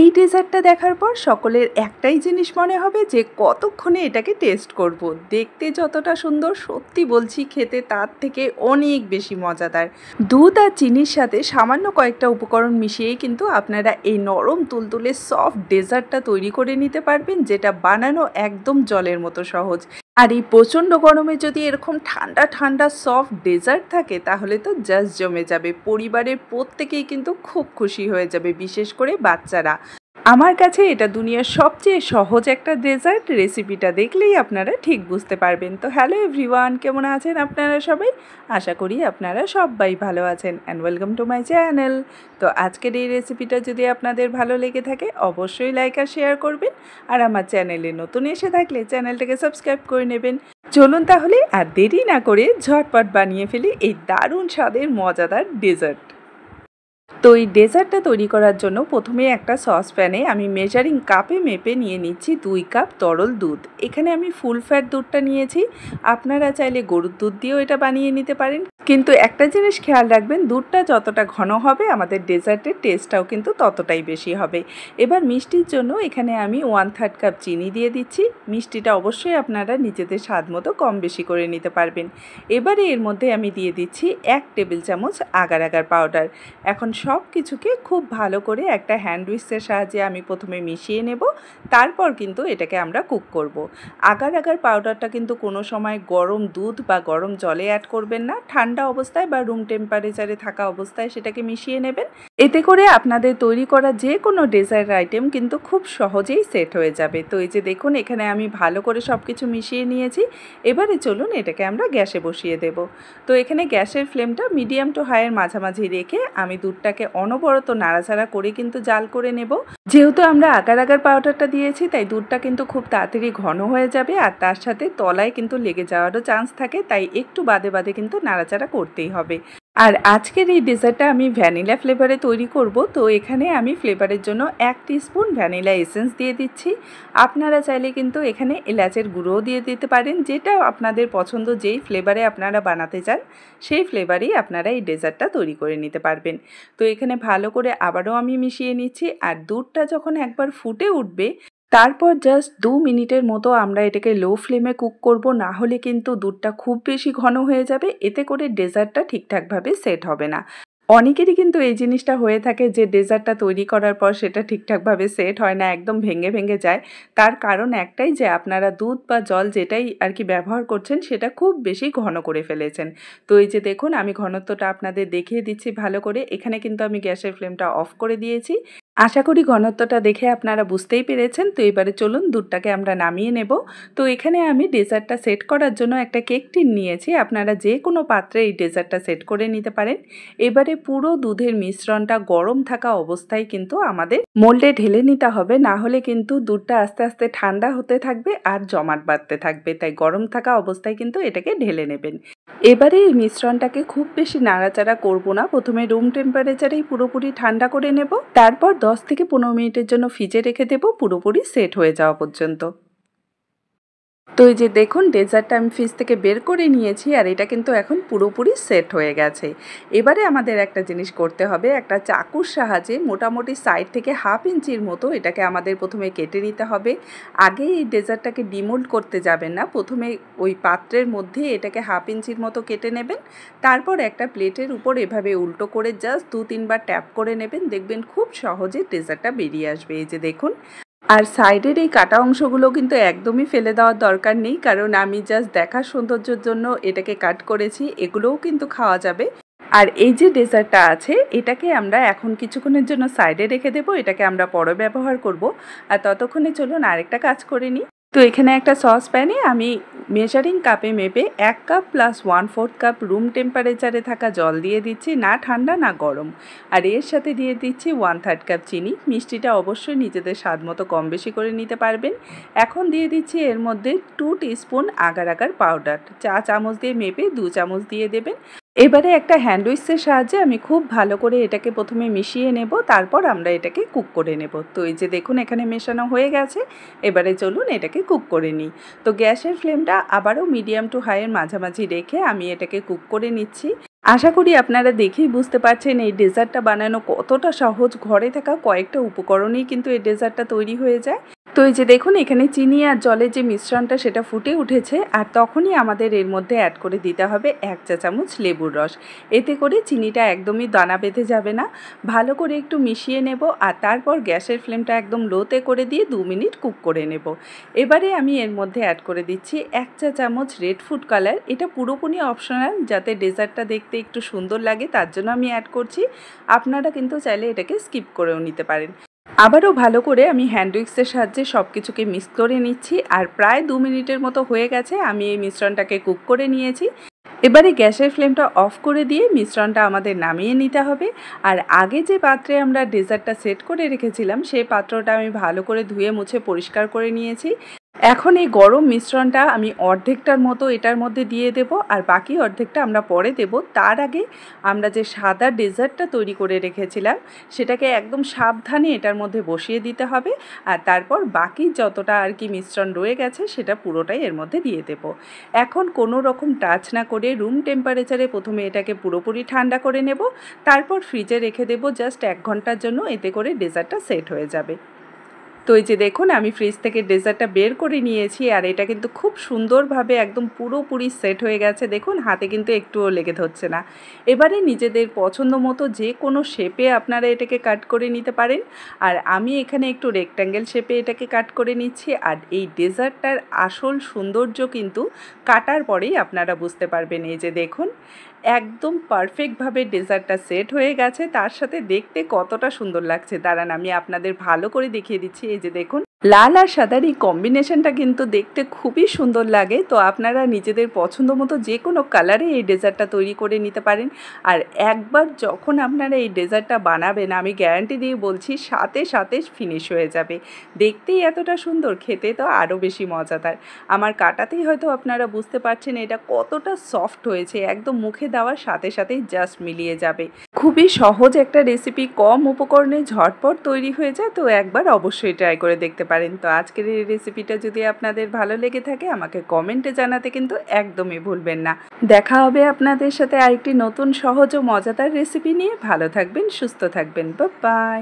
এই ডেজার্টটা দেখার পর সকলের একটাই জিনিস মনে হবে যে কতক্ষণে এটাকে টেস্ট করব। দেখতে যতটা সুন্দর, সত্যি বলছি খেতে তার থেকে অনেক বেশি মজাদার। দুধ আর চিনির সাথে সামান্য কয়েকটা উপকরণ মিশিয়েই কিন্তু আপনারা এই নরম তুলতুলে সফট ডেজার্টটা তৈরি করে নিতে পারবেন, যেটা বানানো একদম জলের মতো সহজ। আর এই প্রচণ্ড গরমে যদি এরকম ঠান্ডা ঠান্ডা সফট ডেজার্ট থাকে তাহলে তো জাস্ট জমে যাবে। পরিবারের প্রত্যেকেই কিন্তু খুব খুশি হয়ে যাবে, বিশেষ করে বাচ্চারা। আমার কাছে এটা দুনিয়ার সবচেয়ে সহজ একটা ডেজার্ট। রেসিপিটা দেখলেই আপনারা ঠিক বুঝতে পারবেন। তো হ্যালো এভরিওয়ান, কেমন আছেন আপনারা সবাই? আশা করি আপনারা সবাই ভালো আছেন and welcome to my channel. তো আজকের এই রেসিপিটা যদি আপনাদের ভালো লেগে থাকে অবশ্যই লাইক আর শেয়ার করবেন, আর আমার চ্যানেলে নতুন এসে থাকলে চ্যানেলটাকে সাবস্ক্রাইব করে নেবেন। চলুন তাহলে আর দেরি না করে ঝটপট বানিয়ে ফেলি এই দারুণ স্বাদের মজাদার ডেজার্ট। তো এই ডেজার্টটা তৈরি করার জন্য প্রথমে একটা সসপ্যানে আমি মেজারিং কাপে মেপে নিয়ে নিচ্ছি 2 কাপ তরল দুধ। এখানে আমি ফুল ফ্যাট দুধটা নিয়েছি। আপনারা চাইলে গরুর দুধ দিয়েও এটা বানিয়ে নিতে পারেন, কিন্তু একটা জিনিস খেয়াল রাখবেন, দুধটা যতটা ঘন হবে আমাদের ডেজার্টের টেস্টটাও কিন্তু ততটাই বেশি হবে। এবার মিষ্টির জন্য এখানে আমি 1/3 কাপ চিনি দিয়ে দিচ্ছি। মিষ্টিটা অবশ্যই আপনারা নিজেদের স্বাদ মতো কম বেশি করে নিতে পারবেন। এবারে এর মধ্যে আমি দিয়ে দিচ্ছি 1 টেবিল চামচ আগার আগার পাউডার। এখন সব কিছুকে খুব ভালো করে একটা হ্যান্ড উইস্কের সাহায্যে আমি প্রথমে মিশিয়ে নেব, তারপর কিন্তু এটাকে আমরা কুক করব। আগার আগার পাউডারটা কিন্তু কোনো সময় গরম দুধ বা গরম জলে অ্যাড করবেন না, ঠান্ডা অবস্থায় বা রুম টেম্পারেচারে থাকা অবস্থায় সেটাকে মিশিয়ে নেবেন। এতে করে আপনাদের তৈরি করা যে কোনো ডেজার্ট আইটেম কিন্তু খুব সহজেই সেট হয়ে যাবে। তো এই যে দেখুন, এখানে আমি ভালো করে সব কিছু মিশিয়ে নিয়েছি। এবারে চলুন এটাকে আমরা গ্যাসে বসিয়ে দেব। তো এখানে গ্যাসের ফ্লেমটা মিডিয়াম টু হাইয়ের মাঝামাঝি রেখে আমি দুধটাকে অনবরত নাড়াচাড়া করে কিন্তু জাল করে নেব। যেহেতু আমরা আগার আগার পাউডারটা দিয়েছি তাই দুধটা কিন্তু খুব তাড়াতাড়ি ঘন হয়ে যাবে, আর তার সাথে তলায় কিন্তু লেগে যাওয়ারও চান্স থাকে, তাই একটু বাদে বাদে কিন্তু নাড়াচাড়া করতেই হবে। আর আজকের এই ডেজার্টটা আমি ভ্যানিলা ফ্লেভারে তৈরি করব। তো এখানে আমি ফ্লেভারের জন্য 1 টিস্পুন ভ্যানিলা এসেন্স দিয়ে দিচ্ছি। আপনারা চাইলে কিন্তু এখানে এলাচের গুঁড়োও দিয়ে দিতে পারেন, যেটা আপনাদের পছন্দ, যেই ফ্লেভারে আপনারা বানাতে চান সেই ফ্লেভারেই আপনারা এই ডেজার্টটা তৈরি করে নিতে পারবেন। তো এখানে ভালো করে আবারও আমি মিশিয়ে নিচ্ছি, আর দুধটা যখন একবার ফুটে উঠবে তারপর জাস্ট 2 মিনিটের মতো আমরা এটাকে লো ফ্লেমে কুক করব, না হলে কিন্তু দুধটা খুব বেশি ঘন হয়ে যাবে, এতে করে ডেজার্টটা ঠিকঠাকভাবে সেট হবে না। অনেকেরই কিন্তু এই জিনিসটা হয়ে থাকে যে ডেজার্টটা তৈরি করার পর সেটা ঠিকঠাকভাবে সেট হয় না, একদম ভেঙে ভেঙে যায়। তার কারণ একটাই, যে আপনারা দুধ বা জল যেটাই আর কি ব্যবহার করছেন সেটা খুব বেশি ঘন করে ফেলেছেন। তো এই যে দেখুন, আমি ঘনত্বটা আপনাদের দেখিয়ে দিচ্ছি ভালো করে। এখানে কিন্তু আমি গ্যাসের ফ্লেমটা অফ করে দিয়েছি। আশা করি ঘনত্বটা দেখে আপনারা বুঝতেই পেরেছেন। তো এবারে চলুন দুধটাকে আমরা নামিয়ে নেব। তো এখানে আমি ডেজার্টটা সেট করার জন্য একটা কেক টিন নিয়েছি। আপনারা যে কোনো পাত্রে এই ডেজার্টটা সেট করে নিতে পারেন। এবারে পুরো দুধের মিশ্রণটা গরম থাকা অবস্থায় কিন্তু আমাদের মোল্ডে ঢেলে নিতে হবে, না হলে কিন্তু দুধটা আস্তে আস্তে ঠান্ডা হতে থাকবে আর জমাট বাঁধতে থাকবে, তাই গরম থাকা অবস্থায় কিন্তু এটাকে ঢেলে নেবেন। এবারে এই মিশ্রণটাকে খুব বেশি নাড়াচাড়া করব না, প্রথমে রুম টেম্পারেচারেই পুরোপুরি ঠান্ডা করে নেব, তারপর 10 থেকে 15 মিনিটের জন্য ফ্রিজে রেখে দেব পুরোপুরি সেট হয়ে যাওয়া পর্যন্ত। তো এই যে দেখুন, ডেজার্টটা আমি ফ্রিজ থেকে বের করে নিয়েছি, আর এটা কিন্তু এখন পুরোপুরি সেট হয়ে গেছে। এবারে আমাদের একটা জিনিস করতে হবে, একটা চাকুর সাহায্যে মোটামুটি সাইড থেকে 1/2 ইঞ্চির মতো এটাকে আমাদের প্রথমে কেটে নিতে হবে। আগে এই ডেজার্টটাকে ডিমোল্ড করতে যাবেন না, প্রথমে ওই পাত্রের মধ্যে এটাকে 1/2 ইঞ্চির মতো কেটে নেবেন। তারপর একটা প্লেটের উপর এভাবে উল্টো করে জাস্ট 2-3 বার ট্যাপ করে নেবেন, দেখবেন খুব সহজে ডেজার্টটা বেরিয়ে আসবে। এই যে দেখুন, আর সাইডের এই কাটা অংশগুলো কিন্তু একদমই ফেলে দেওয়ার দরকার নেই, কারণ আমি জাস্ট দেখার সৌন্দর্যের জন্য এটাকে কাট করেছি, এগুলোও কিন্তু খাওয়া যাবে। আর এই যে ডেজার্টটা আছে এটাকে আমরা এখন কিছুক্ষণের জন্য সাইডে রেখে দেবো, এটাকে আমরা পরে ব্যবহার করব। আর ততক্ষণে চলুন আরেকটা কাজ করে নিই। তো এখানে একটা সসপ্যানে আমি মেজারিং কাপে মেপে 1 কাপ প্লাস 1/4 কাপ রুম টেম্পারেচারে থাকা জল দিয়ে দিচ্ছি, না ঠান্ডা না গরম। আর এর সাথে দিয়ে দিচ্ছি 1/3 কাপ চিনি। মিষ্টিটা অবশ্যই নিজেদের স্বাদ মতো কম বেশি করে নিতে পারবেন। এখন দিয়ে দিচ্ছি এর মধ্যে 2 টিস্পুন আগার আগার পাউডার। চা চামচ দিয়ে মেপে 2 চামচ দিয়ে দেবেন। এবারে একটা হ্যান্ড উইস্কের সাহায্যে আমি খুব ভালো করে এটাকে প্রথমে মিশিয়ে নেব, তারপর আমরা এটাকে কুক করে নেব। তো এই যে দেখুন, এখানে মেশানো হয়ে গেছে। এবারে চলুন এটাকে কুক করে নিই। তো গ্যাসের ফ্লেমটা আবারও মিডিয়াম টু হাইয়ের মাঝামাঝি রেখে আমি এটাকে কুক করে নিচ্ছি। আশা করি আপনারা দেখেই বুঝতে পারছেন এই ডেজার্টটা বানানো কতটা সহজ। ঘরে থাকা কয়েকটা উপকরণেই কিন্তু এই ডেজার্টটা তৈরি হয়ে যায়। তো এই যে দেখুন এখানে চিনি আর জলের যে মিশ্রণটা সেটা ফুটে উঠেছে, আর তখনই আমাদের এর মধ্যে অ্যাড করে দিতে হবে 1 চা চামচ লেবুর রস। এতে করে চিনিটা একদমই দানা বেঁধে যাবে না। ভালো করে একটু মিশিয়ে নেব আর তারপর গ্যাসের ফ্লেমটা একদম লোতে করে দিয়ে 2 মিনিট কুক করে নেব। এবারে আমি এর মধ্যে অ্যাড করে দিচ্ছি 1 চা চামচ রেড ফুড কালার। এটা পুরোপুরি অপশনাল, যাতে ডেজার্টটা দেখতে একটু সুন্দর লাগে তার জন্য আমি অ্যাড করছি। আপনারা কিন্তু চাইলে এটাকে স্কিপ করেও নিতে পারেন। আবারও ভালো করে আমি হ্যান্ড উইক্সের সাহায্যে সব কিছুকে মিক্স করে নিচ্ছি, আর প্রায় 2 মিনিটের মতো হয়ে গেছে আমি এই মিশ্রণটাকে কুক করে নিয়েছি। এবারে গ্যাসের ফ্লেমটা অফ করে দিয়ে মিশ্রণটা আমাদের নামিয়ে নিতে হবে। আর আগে যে পাত্রে আমরা ডেজার্টটা সেট করে রেখেছিলাম সেই পাত্রটা আমি ভালো করে ধুয়ে মুছে পরিষ্কার করে নিয়েছি। এখন এই গরম মিশ্রণটা আমি অর্ধেকটার মতো এটার মধ্যে দিয়ে দেব, আর বাকি অর্ধেকটা আমরা পরে দেব। তার আগে আমরা যে সাদা ডেজার্টটা তৈরি করে রেখেছিলাম সেটাকে একদম সাবধানে এটার মধ্যে বসিয়ে দিতে হবে, আর তারপর বাকি যতটা আর কি মিশ্রণ রয়ে গেছে সেটা পুরোটাই এর মধ্যে দিয়ে দেব। এখন কোনো রকম টাচ না করে রুম টেম্পারেচারে প্রথমে এটাকে পুরোপুরি ঠান্ডা করে নেব, তারপর ফ্রিজে রেখে দেব জাস্ট 1 ঘন্টার জন্য। এতে করে ডেজার্টটা সেট হয়ে যাবে। তো এই যে দেখুন আমি ফ্রিজ থেকে ডেজার্টটা বের করে নিয়েছি, আর এটা কিন্তু খুব সুন্দরভাবে একদম পুরোপুরি সেট হয়ে গেছে। দেখুন হাতে কিন্তু একটুও লেগে ধরছে না। এবারে নিজেদের পছন্দ মতো যে কোনো শেপে আপনারা এটাকে কাট করে নিতে পারেন, আর আমি এখানে একটু রেক্ট্যাঙ্গেল শেপে এটাকে কাট করে নিচ্ছি। আর এই ডেজার্টটার আসল সৌন্দর্য কিন্তু কাটার পরেই আপনারা বুঝতে পারবেন। এই যে দেখুন একদম পারফেক্টভাবে ডেজার্টটা সেট হয়ে গেছে, তার সাথে দেখতে কতটা সুন্দর লাগছে। দাঁড়ান আমি আপনাদের ভালো করে দেখিয়ে দিচ্ছি। এই যে দেখুন লাল আর সাদার এই কম্বিনেশনটা কিন্তু দেখতে খুবই সুন্দর লাগে। তো আপনারা নিজেদের পছন্দ মতো যে কোনো কালারে এই ডেজার্টটা তৈরি করে নিতে পারেন। আর একবার যখন আপনারা এই ডেজার্টটা বানাবেন আমি গ্যারান্টি দিয়ে বলছি সাথে সাথে ফিনিশ হয়ে যাবে। দেখতেই এতটা সুন্দর, খেতে তো আরও বেশি মজাদার। আমার কাটাতেই হয়তো আপনারা বুঝতে পারছেন এটা কতটা সফট হয়েছে, একদম মুখে দেওয়ার সাথে সাথেই জাস্ট মিলিয়ে যাবে। খুবই সহজ একটা রেসিপি, কম উপকরণে ঝটপট তৈরি হয়ে যায়। তো একবার অবশ্যই ট্রাই করে দেখতে পারেন। তো আজকের এই রেসিপিটা যদি আপনাদের ভালো লেগে থাকে আমাকে কমেন্টে জানাতে কিন্তু একদমই ভুলবেন না। দেখা হবে আপনাদের সাথে আরেকটি নতুন সহজ ও মজাদার রেসিপি নিয়ে। ভালো থাকবেন, সুস্থ থাকবেন। Bye bye.